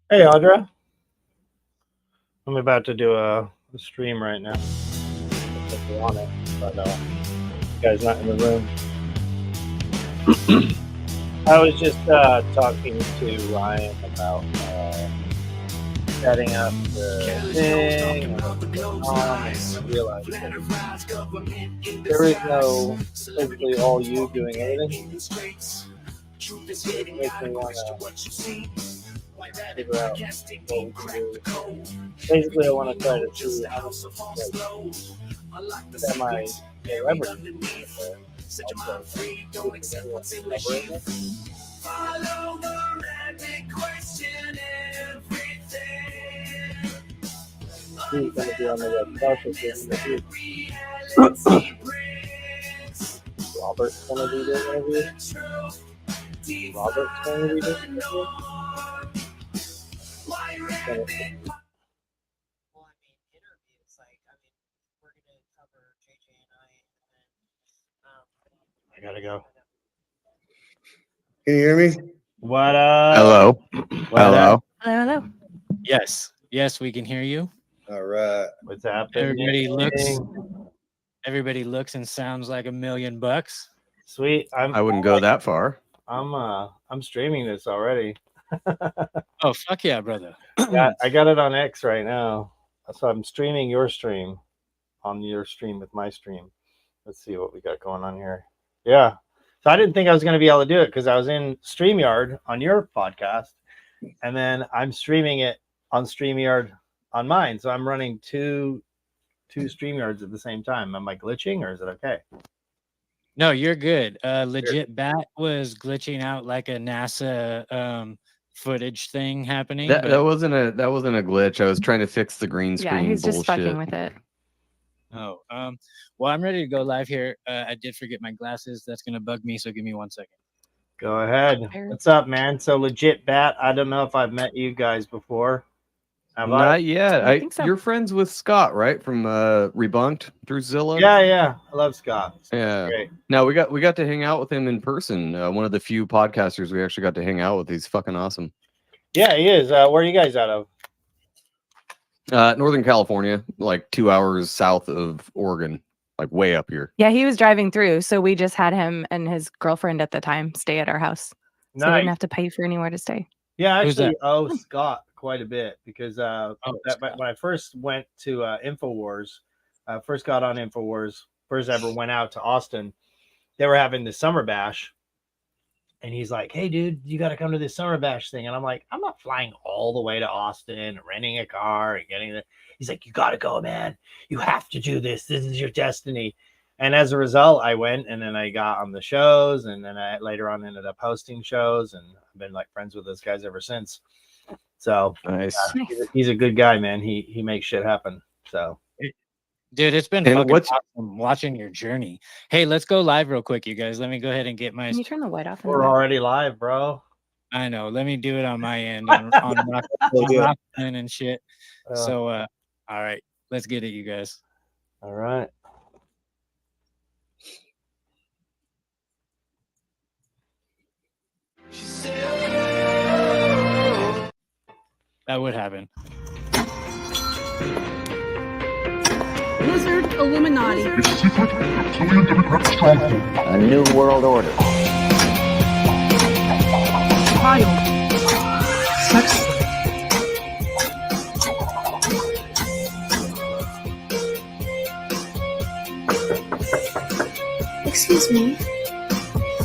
Hey, Audra. I'm about to do a stream right now. If you want it, but you guys not in the room. I was just talking to Ryan about setting up the thing and what's going on, and I realized that there is no physically all you doing everything. It makes me want to figure out what we can do. Basically, I want to try to see how many like semi-celebrities there. Also, see if there's anyone covering it. He's going to be on the Red Carpet doing the Robert's going to be doing the interview. Robert's going to be doing the interview. I gotta go. Can you hear me? What up? Hello. What Hello. up? Hello. Yes, we can hear you. All right. What's happening? Everybody looks and sounds like $1,000,000. Sweet. I wouldn't go that far. I'm streaming this already. Oh, fuck yeah, brother. Yeah, I got it on X right now. So I'm streaming your stream on your stream with my stream. Let's see what we got going on here. Yeah. So I didn't think I was going to be able to do it because I was in StreamYard on your podcast, and then I'm streaming it on StreamYard on mine. So I'm running two StreamYards at the same time. Am I glitching or is it okay? No, you're good. Legit Bat was glitching out like a NASA footage thing happening. That wasn't a glitch. I was trying to fix the green screen. Yeah, he's bullshit. just fucking with it. Oh, well, I'm ready to go live here. I did forget my glasses. That's gonna bug me. So give me 1 second. Go ahead. What's up, man? So Legit Bat. I don't know if I've met you guys before. Not yet. I think so. You're friends with Scott, right? From Rebunked through Zilla. Yeah. I love Scott. Yeah. Great. No, we got to hang out with him in person. One of the few podcasters we actually got to hang out with. He's fucking awesome. Yeah, he is. Where are you guys out of? Northern California, like 2 hours south of Oregon, like way up here. Yeah, he was driving through, so we just had him and his girlfriend at the time stay at our house. So we didn't have to pay for anywhere to stay. Yeah, actually, Scott quite a bit because when I first went to InfoWars, first got on InfoWars, first ever went out to Austin, they were having the Summer Bash. And he's like, hey, dude, you got to come to this Summer Bash thing. And I'm like, I'm not flying all the way to Austin, renting a car and getting there. He's like, you got to go, man. You have to do this. This is your destiny. And as a result, I went and then I got on the shows. And then I later on ended up hosting shows. And I've been like friends with those guys ever since. So nice. He's a good guy, man. He makes shit happen. So. Dude, it's been fucking awesome watching your journey. Hey, let's go live real quick, you guys. Let me go ahead and get my. Can you turn the white off? We're already live, bro. I know. Let me do it on my end on Rockman and shit. So, all right, let's get it, you guys. All right. That would happen. Wizard Illuminati. A secret reptilian democrat stronghold. A new world order. Child. Sex. Excuse me.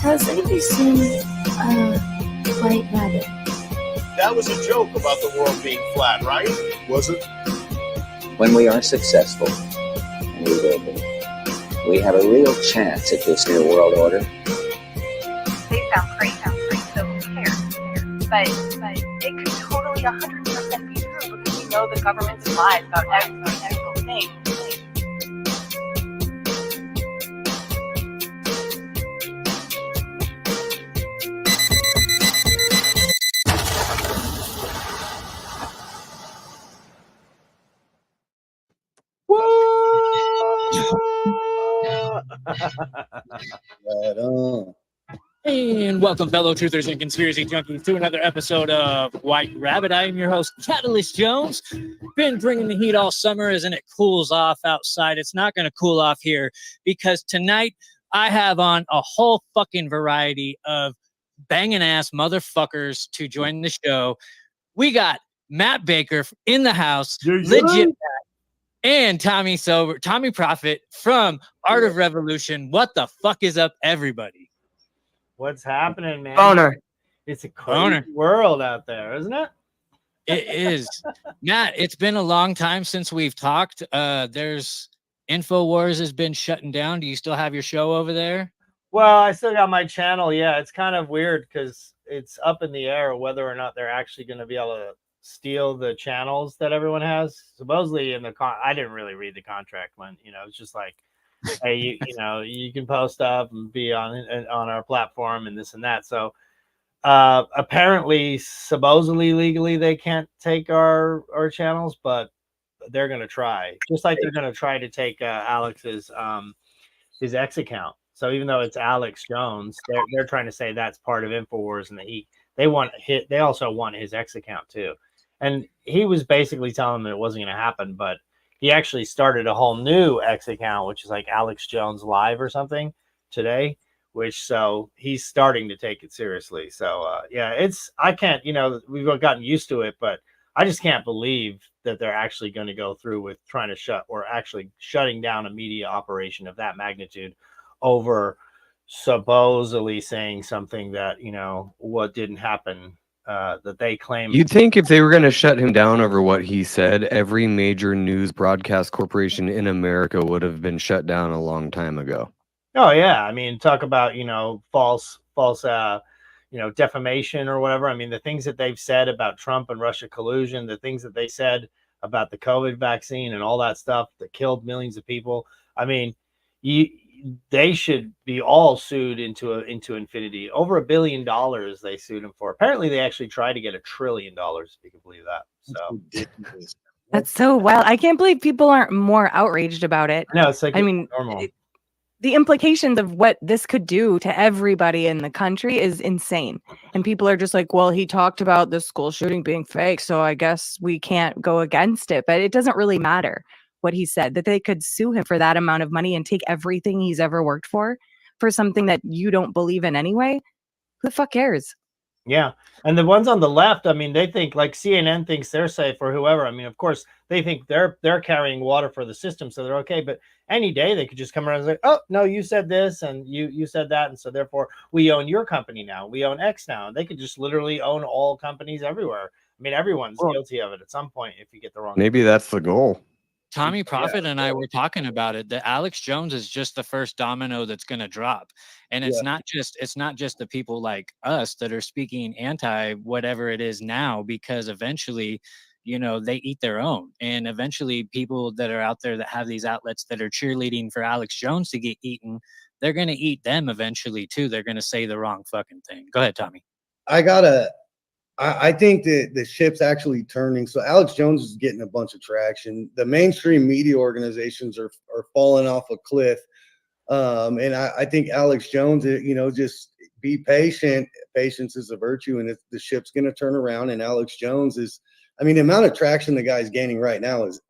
Has anybody seen White Rabbit? That was a joke about the world being flat, right? Was it? When we are successful, and we will be, we have a real chance at this new world order. They sound great, so who cares? But it could totally 100% be true because we know the government's lies about every single thing. Right on. And welcome, fellow truthers and conspiracy junkies, to another episode of White Rabbit. I am your host, Catalyst Jones. Been bringing the heat all summer as it cools off outside. It's not going to cool off here because tonight I have on a whole fucking variety of banging ass motherfuckers to join the show. We got Matt Baker in the house, legit Matt, and Tommy Profit from Art of Revolution. What the fuck is up, everybody? What's happening, man? Boner. It's a crazy world out there, isn't it? It is. Matt, it's been a long time since we've talked. There's InfoWars has been shutting down. Do you still have your show over there? Well, I still got my channel. Yeah, it's kind of weird because it's up in the air whether or not they're actually going to be able to steal the channels that everyone has. Supposedly in the I didn't really read the contract when, it's just like, hey, you can post stuff and be on our platform and this and that. So apparently, supposedly, legally, they can't take our channels, but they're going to try. Just like they're going to try to take Alex's his X account. So even though it's Alex Jones, they're trying to say that's part of InfoWars, and they also want his X account too. And he was basically telling them it wasn't going to happen, but he actually started a whole new X account, which is like Alex Jones Live or something today, so he's starting to take it seriously. So I can't, we've gotten used to it, but I just can't believe that they're actually going to go through with trying to shutting down a media operation of that magnitude over supposedly saying something that, what didn't happen. That they claim. You'd think if they were going to shut him down over what he said, every major news broadcast corporation in America would have been shut down a long time ago. Oh yeah, I mean, talk about false defamation or whatever. I mean, the things that they've said about Trump and Russia collusion, the things that they said about the COVID vaccine and all that stuff that killed millions of people. I mean, they should be all sued into infinity. Over $1 billion they sued him for. Apparently, they actually tried to get $1 trillion. If you can believe that. So that's so wild. I can't believe people aren't more outraged about it. No, it's like normal. The implications of what this could do to everybody in the country is insane. And people are just like, well, he talked about the school shooting being fake, so I guess we can't go against it. But it doesn't really matter what he said, that they could sue him for that amount of money and take everything he's ever worked for something that you don't believe in anyway. Who the fuck cares? Yeah. And the ones on the left, I mean, they think like CNN thinks they're safe or whoever. I mean, of course, they think they're carrying water for the system, so they're okay. But any day they could just come around and say, oh, no, you said this and you said that. And so therefore we own your company now. We own X now. And they could just literally own all companies everywhere. I mean, everyone's guilty of it at some point if you get the wrong. Maybe that's the goal. Tommy Profit and I were talking about it, that Alex Jones is just the first domino that's going to drop. And it's not just the people like us that are speaking anti whatever it is now, because eventually, they eat their own. And eventually people that are out there that have these outlets that are cheerleading for Alex Jones to get eaten, they're going to eat them eventually too. They're going to say the wrong fucking thing. Go ahead, Tommy. I think that the ship's actually turning. So Alex Jones is getting a bunch of traction. The mainstream media organizations are falling off a cliff. And I think Alex Jones, just be patient. Patience is a virtue, and the ship's going to turn around. And Alex Jones the amount of traction the guy's gaining right now is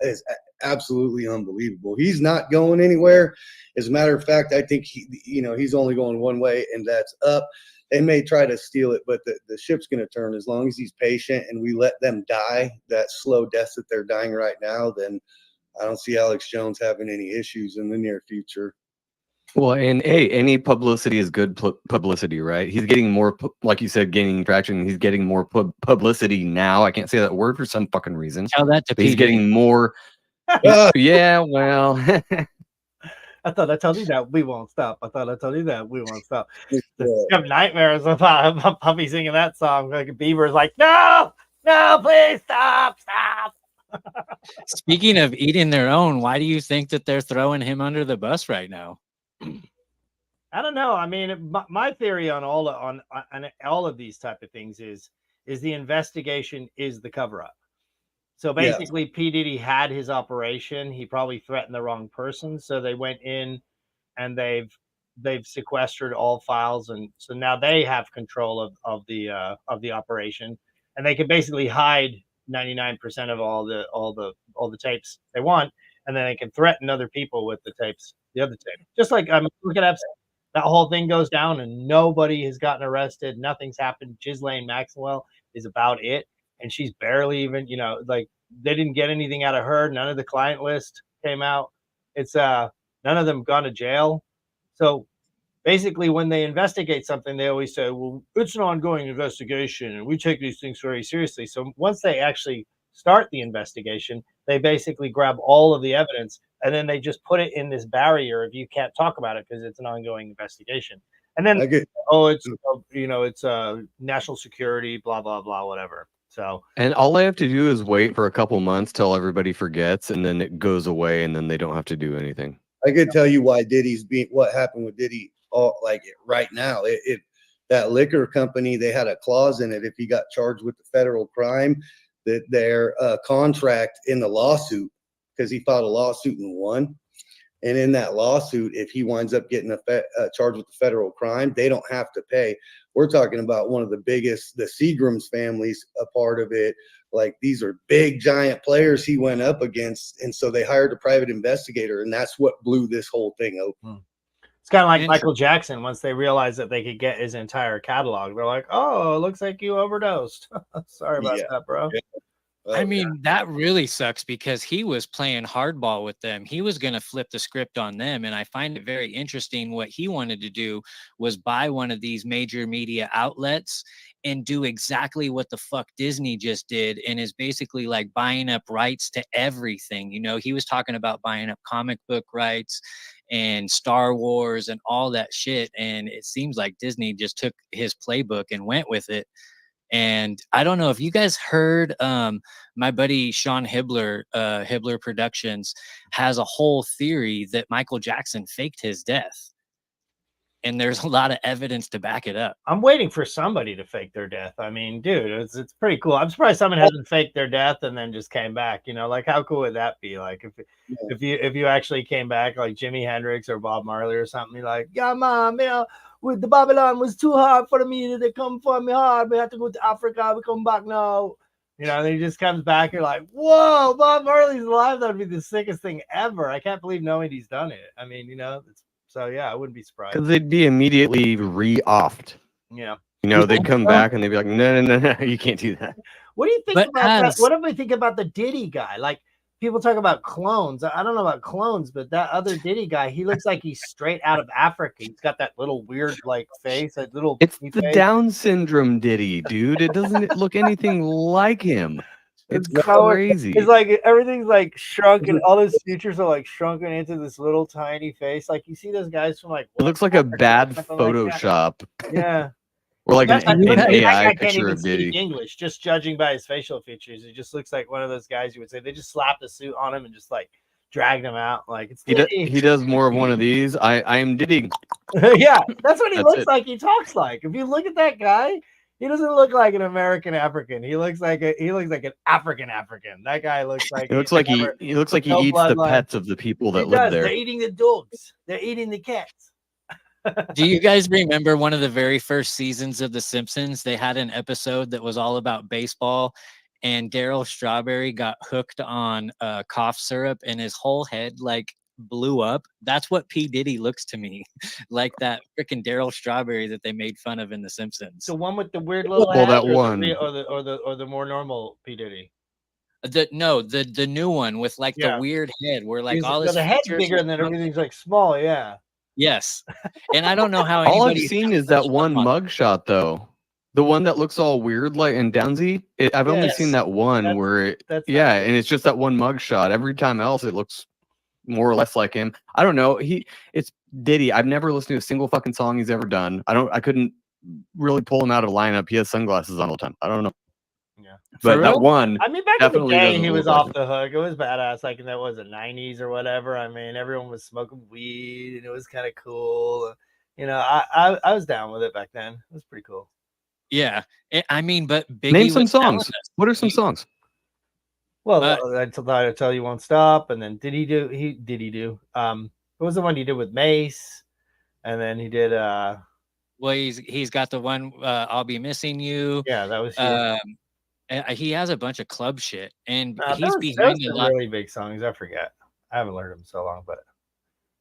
absolutely unbelievable. He's not going anywhere. As a matter of fact, I think he's only going one way, and that's up. They may try to steal it, but the ship's going to turn as long as he's patient and we let them die that slow death that they're dying right now. Then I don't see Alex Jones having any issues in the near future. Well, and any publicity is good publicity, right? He's getting more, like you said, gaining traction. He's getting more publicity now. I can't say that word for some fucking reason. Tell that to He's getting more. Yeah, well. I thought I told you that we won't stop. I thought I told you that we won't stop. You have nightmares about Puppy singing that song. Like Bieber's like, no, please stop. Speaking of eating their own, why do you think that they're throwing him under the bus right now? I don't know. I mean, my theory on all of these type of things is the investigation is the cover up. So basically, P. Diddy had his operation. He probably threatened the wrong person. So they went in and they've they've sequestered all files, and so now they have control of the operation, and they can basically hide 99% of all the tapes they want, and then they can threaten other people with the other tape. Just like look at Epstein. That whole thing goes down, and nobody has gotten arrested. Nothing's happened. Ghislaine Maxwell is about it, and she's barely even, like they didn't get anything out of her. None of the client list came out. It's none of them gone to jail. So basically, when they investigate something, they always say, well, it's an ongoing investigation and we take these things very seriously. So once they actually start the investigation, they basically grab all of the evidence and then they just put it in this barrier of you can't talk about it because it's an ongoing investigation. And then, it's national security, blah, blah, blah, whatever. So, and all I have to do is wait for a couple months till everybody forgets, and then it goes away, and then they don't have to do anything. I could tell you why what happened with Diddy, right now. That liquor company, they had a clause in it if he got charged with the federal crime, that their contract in the lawsuit, because he filed a lawsuit and won. And in that lawsuit, if he winds up getting charged with the federal crime, they don't have to pay. We're talking about one of the biggest, the Seagrams family's a part of it. Like, these are big, giant players he went up against. And so they hired a private investigator, and that's what blew this whole thing open. It's kind of like Michael Jackson. Once they realized that they could get his entire catalog, they're like, oh, it looks like you overdosed. Sorry about that, bro. Yeah. I mean, that really sucks because he was playing hardball with them. He was going to flip the script on them. And I find it very interesting. What he wanted to do was buy one of these major media outlets and do exactly what the fuck Disney just did, and is basically like buying up rights to everything. He was talking about buying up comic book rights and Star Wars and all that shit. And it seems like Disney just took his playbook and went with it. And I don't know if you guys heard, my buddy Sean Hibbler, Hibbler Productions, has a whole theory that Michael Jackson faked his death. And there's a lot of evidence to back it up. I'm waiting for somebody to fake their death. I mean, dude, it's pretty cool. I'm surprised someone hasn't faked their death and then just came back. Like, how cool would that be? Like, if you actually came back, like Jimi Hendrix or Bob Marley or something, you're like, yeah, mom, with the Babylon was too hard for me. They come for me hard. We have to go to Africa. We come back now. And then he just comes back. You're like, whoa, Bob Marley's alive. That would be the sickest thing ever. I can't believe nobody's done it. I mean, so yeah, I wouldn't be surprised. Because they'd be immediately re-offed. Yeah. They'd come back and they'd be like, no, you can't do that. What do you think about that? What do I think about the Diddy guy? Like, people talk about clones. I don't know about clones, but that other Diddy guy, he looks like he's straight out of Africa. He's got that little weird face, that little. It's the face. Down syndrome Diddy, dude. It doesn't look anything like him. It's crazy. It's like everything's like shrunken. All his features are like shrunken into this little tiny face. Like, you see those guys from like. It looks like a bad Photoshop. Like yeah. Or like an AI picture of Diddy. English, just judging by his facial features, it just looks like one of those guys you would say they just slapped a suit on him and just like dragged him out. Like, it's he does more of one of these. I am Diddy. Yeah, that's what he looks like. He talks like. If you look at that guy, he doesn't look like an American African. He looks like an African. That guy looks like he looks like he eats the pets of the people that live there. They're eating the dogs. They're eating the cats. Do you guys remember one of the very first seasons of The Simpsons? They had an episode that was all about baseball, and Daryl Strawberry got hooked on cough syrup, and his whole head like blew up. That's what P. Diddy looks to me like, that freaking Daryl Strawberry that they made fun of in The Simpsons. The one with the weird little head, that one, or the more normal P. Diddy. The new one with like the weird head, where like all his the head's bigger and then everything's like small. Yeah. Yes, and I don't know how. All I've seen is that one mugshot, though. The one that looks all weird, like and downsy. I've only seen that one where, and it's just that one mugshot. Every time else, it looks more or less like him. I don't know. It's Diddy. I've never listened to a single fucking song he's ever done. I couldn't really pull him out of a lineup. He has sunglasses on all the time. I don't know. Yeah, but that one. I mean, back in the day, he was off the hook. It was badass. Like, in that was the 90s or whatever. I mean, everyone was smoking weed, and it was kind of cool. I was down with it back then. It was pretty cool. Yeah, I mean, but Biggie name some songs. What are some songs? Well, I tell you won't stop, and then did he do? What was the one he did with Mace? And then he did well, he's got the one I'll Be Missing You. Yeah, that was huge. He has a bunch of club shit, and There he's was behind a some lot. really big songs. I forget. I haven't learned them so long, but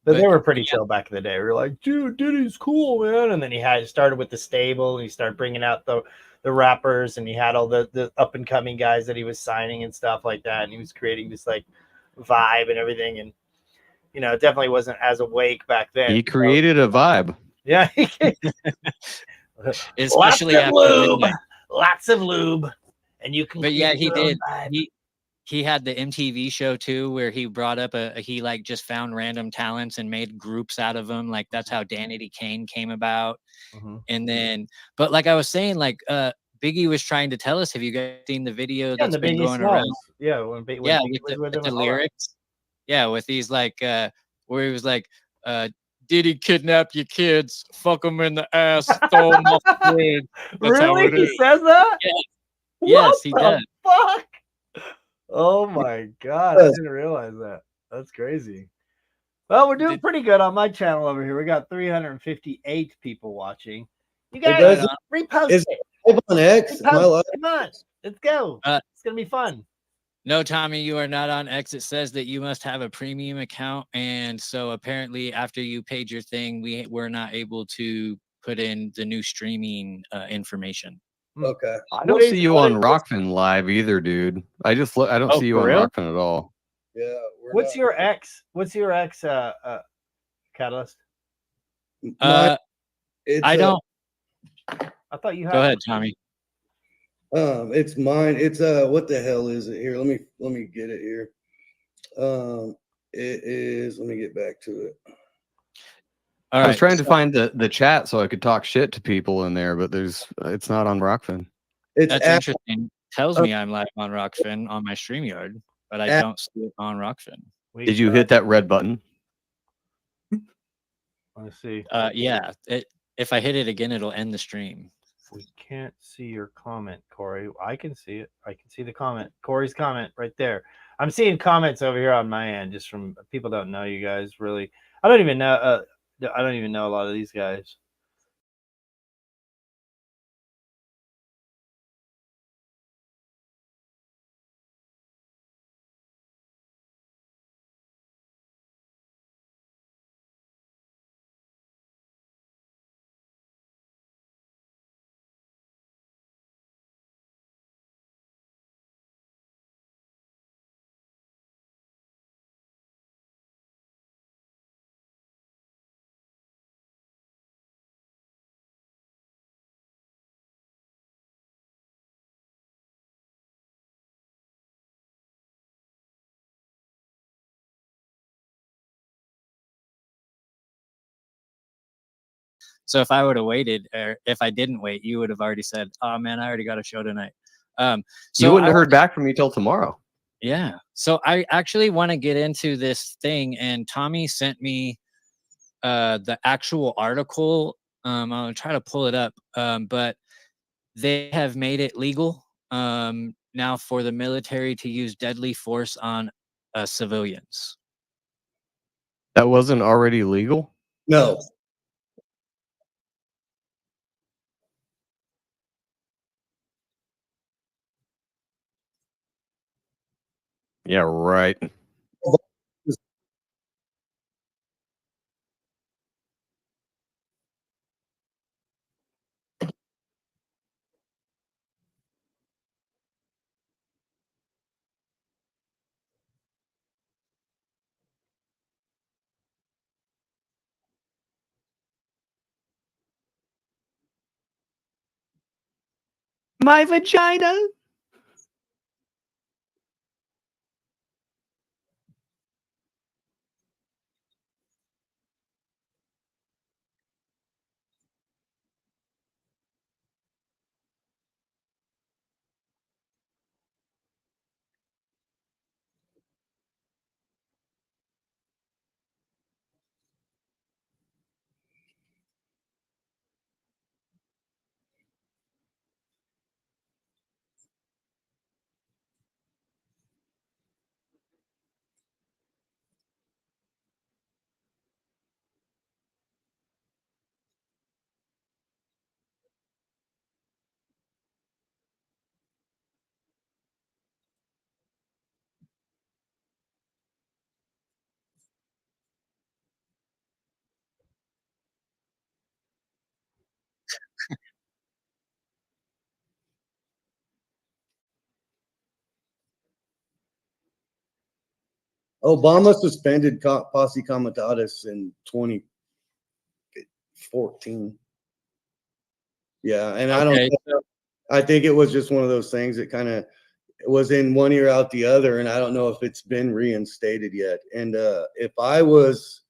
they were pretty chill back in the day. We were like, dude, Diddy's cool, man. And then he started with the stable, and he started bringing out the rappers, and he had all the up and coming guys that he was signing and stuff like that. And he was creating this like vibe and everything. And it definitely wasn't as awake back then. He created a vibe. Yeah, especially lots of after lube, midnight. lots of lube, and you can. But yeah, he did. He had the MTV show too, where he brought up he like just found random talents and made groups out of them. Like that's how Danity Kane came about. Mm-hmm. And then, but like I was saying, like Biggie was trying to tell us. Have you guys seen the video that's been going around? Yeah, when Biggie was with him the lyrics. Yeah, with these like where he was like, did he kidnap your kids? Fuck them in the ass, throw them off the bridge. That's how really? it He is. says that? Yeah. Yes, he does. Fuck. Oh my god, I didn't realize that. That's crazy. Well, we're doing pretty good on my channel over here. We got 358 people watching. You guys repost it. On X. Come on, let's go. It's gonna be fun. No, Tommy, you are not on X. It says that you must have a premium account, and so apparently, after you paid your thing, we're not able to put in the new streaming information. Okay. I don't see you on Rockfin live either, dude. I don't see you on Rockfin at all. Yeah. What's your X? Catalyst? I don't. I thought you had. Go ahead, Tommy. It's mine. It's what the hell is it here? Let me get it here. It is. Let me get back to it. I was trying to find the chat so I could talk shit to people in there, but it's not on Rockfin. That's interesting. Tells me I'm live on Rockfin on my StreamYard, but I don't see it on Rockfin. Did you hit that red button? Let's see. Yeah. If I hit it again, it'll end the stream. We can't see your comment, Corey. I can see it. I can see the comment. Corey's comment right there. I'm seeing comments over here on my end, just from people don't know you guys really. I don't even know. I don't even know a lot of these guys. So if I would have waited, or if I didn't wait, you would have already said, "Oh man, I already got a show tonight." So you wouldn't have heard back from me till tomorrow. Yeah. So I actually want to get into this thing, and Tommy sent me the actual article. I'll try to pull it up, but they have made it legal now for the military to use deadly force on civilians. That wasn't already legal? No. Yeah, right. My vagina. Obama suspended posse comitatus in 2014. Yeah, and I don't. I think it was just one of those things that kind of was in one ear out the other, and I don't know if it's been reinstated yet. And if I was,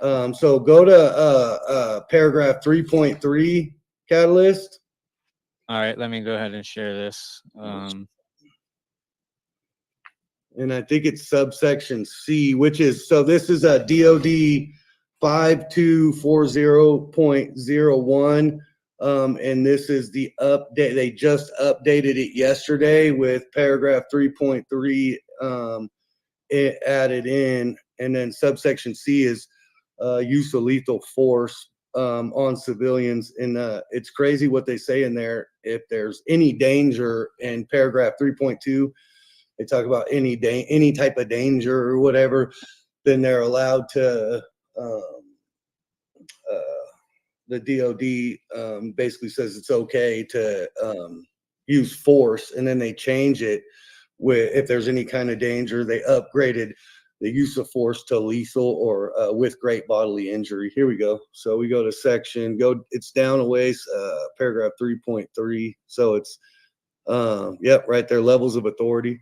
so go to paragraph 3.3, Catalyst. All right, let me go ahead and share this. And I think it's subsection C, which is, so this is a DOD 5240.01. And this is the update. They just updated it yesterday with paragraph 3.3 it added in. And then subsection C is use of lethal force on civilians. And it's crazy what they say in there. If there's any danger in paragraph 3.2, they talk about any type of danger or whatever, then they're allowed to. The DOD basically says it's okay to use force, and then they change it with if there's any kind of danger. They upgraded the use of force to lethal or with great bodily injury. Here we go. So we go to section. It's down a ways. Paragraph 3.3. So it's yep, right there. Levels of authority.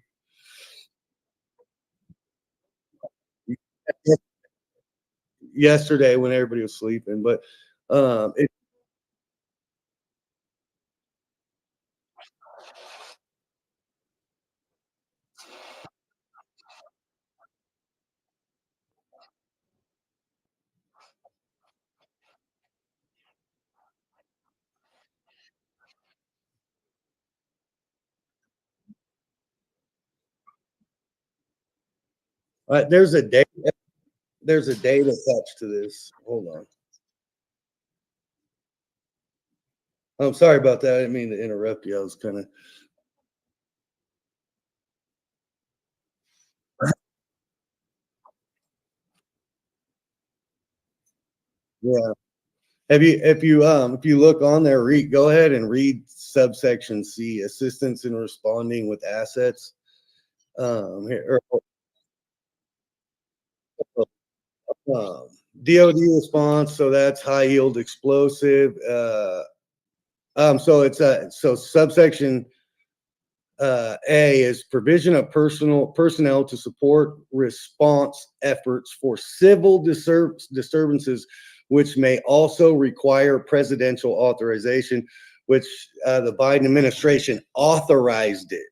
Yesterday when everybody was sleeping, but there's a date. There's a date attached to this. Hold on. I'm sorry about that. I didn't mean to interrupt you. I was kind of. Yeah. If you look on there, go ahead and read subsection C, assistance in responding with assets. DOD response, so that's high yield explosive. So it's so subsection A is provision of personnel to support response efforts for civil disturbances, which may also require presidential authorization, which the Biden administration authorized it.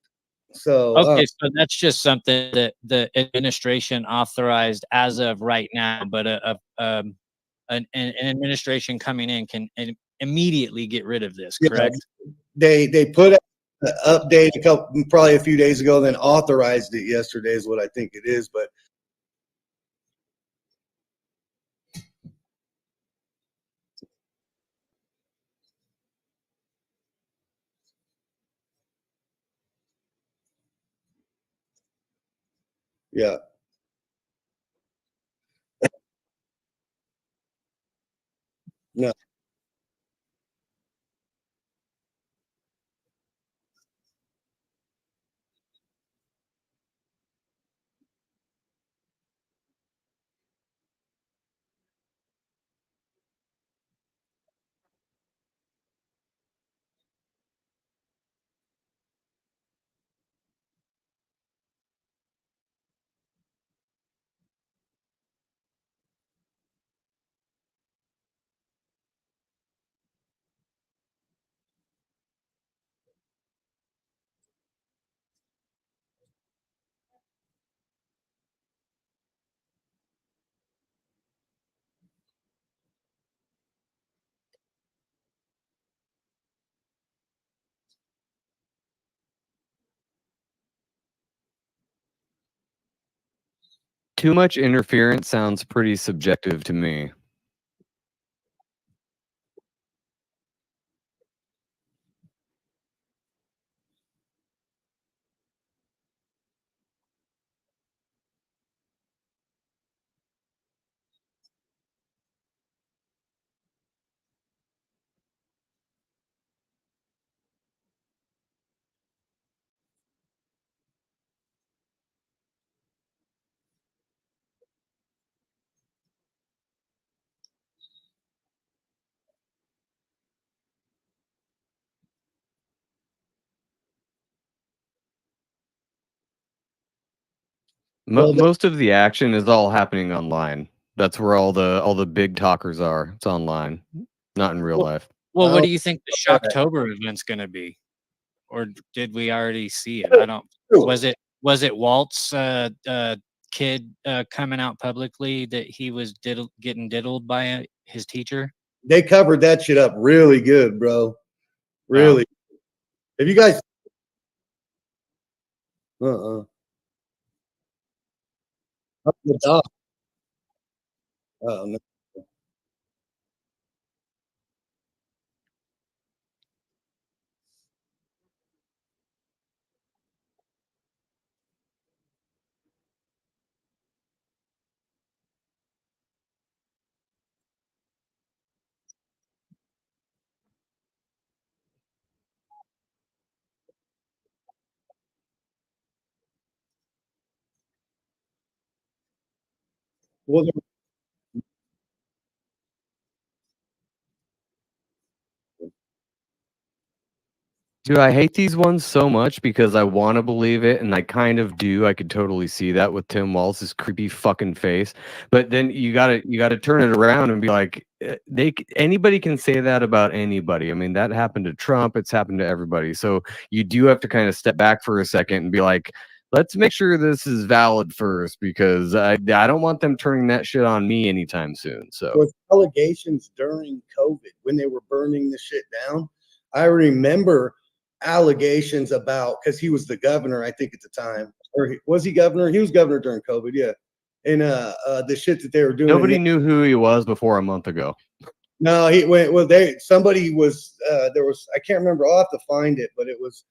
So okay, so that's just something that the administration authorized as of right now, but an administration coming in can immediately get rid of this, correct? They put an update probably a few days ago, then authorized it yesterday is what I think it is. But yeah. No. Too much interference sounds pretty subjective to me. Most of the action is all happening online. That's where all the big talkers are. It's online, not in real life. Well, what do you think the Shocktober event's going to be? Or did we already see it? I don't. Was it Walt's kid coming out publicly that he was getting diddled by his teacher? They covered that shit up really good, bro. Really. Wow. Have you guys? The dog. Oh no. Well, Dude, I hate these ones so much because I want to believe it, and I kind of do. I could totally see that with Tim Walz's creepy fucking face. But then you gotta turn it around and be like, anybody can say that about anybody. I mean, that happened to Trump. It's happened to everybody. So you do have to kind of step back for a second and be like, let's make sure this is valid first, because I don't want them turning that shit on me anytime soon. So with allegations during COVID when they were burning the shit down, I remember allegations about, because he was the governor, I think at the time, or was he governor? He was governor during COVID, yeah. And the shit that they were doing. Nobody knew who he was before a month ago. No, he went. Well, somebody was. There was. I can't remember. I'll have to find it, but it was.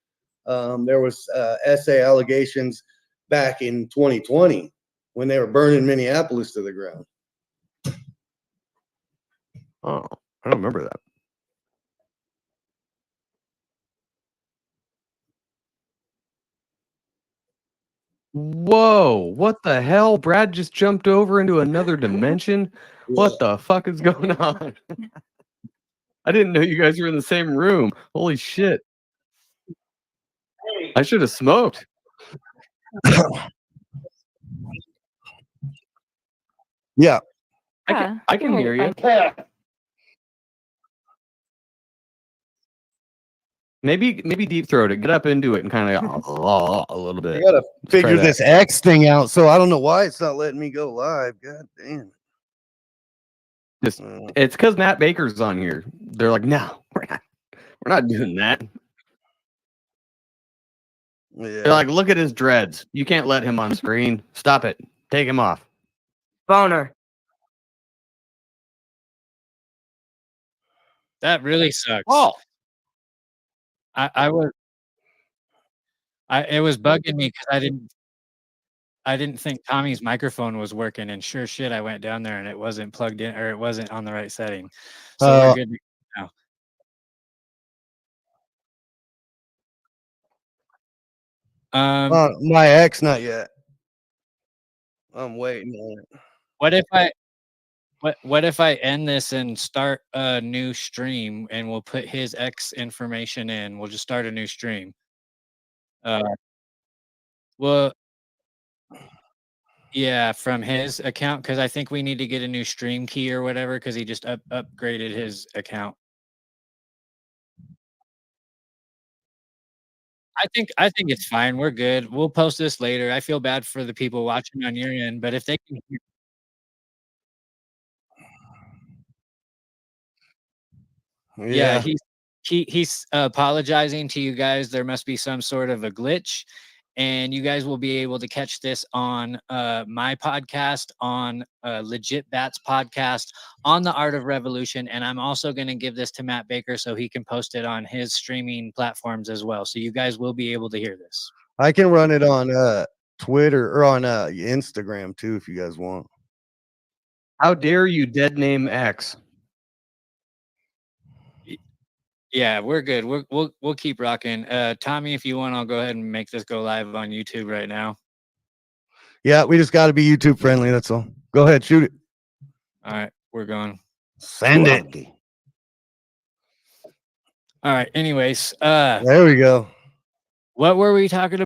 There was essay allegations back in 2020 when they were burning Minneapolis to the ground. Oh, I don't remember that. Whoa, what the hell? Brad just jumped over into another dimension? What the fuck is going on? I didn't know you guys were in the same room. Holy shit. I should have smoked. Yeah. I can hear you. Maybe deep throat it. Get up into it and kind of a little bit. I gotta figure this X thing out, so I don't know why it's not letting me go live. God damn. It's because Matt Baker's on here. They're like, no, we're not doing that. Yeah. They're like, look at his dreads. You can't let him on screen. Stop it. Take him off. Boner. That really sucks. Oh. It was bugging me because I didn't think Tommy's microphone was working, and sure shit, I went down there and it wasn't plugged in, or it wasn't on the right setting. So we're good now. My ex, not yet. I'm waiting on it. What if I end this and start a new stream, and we'll put his X information in? We'll just start a new stream. Well, yeah, from his account, because I think we need to get a new stream key or whatever, because he just upgraded his account. I think it's fine. We're good. We'll post this later. I feel bad for the people watching on your end, but if they can hear. Yeah, he's apologizing to you guys. There must be some sort of a glitch, and you guys will be able to catch this on my podcast, on Legit Bats podcast, on the Art of Revolution, and I'm also going to give this to Matt Baker so he can post it on his streaming platforms as well. So you guys will be able to hear this. I can run it on Twitter or on Instagram too if you guys want. How dare you dead name X? Yeah, we're good. We'll keep rocking. Tommy, if you want, I'll go ahead and make this go live on YouTube right now. Yeah, we just got to be YouTube friendly. That's all. Go ahead, shoot it. All right, we're going. Send it. All right. Anyways, there we go. What were we talking about?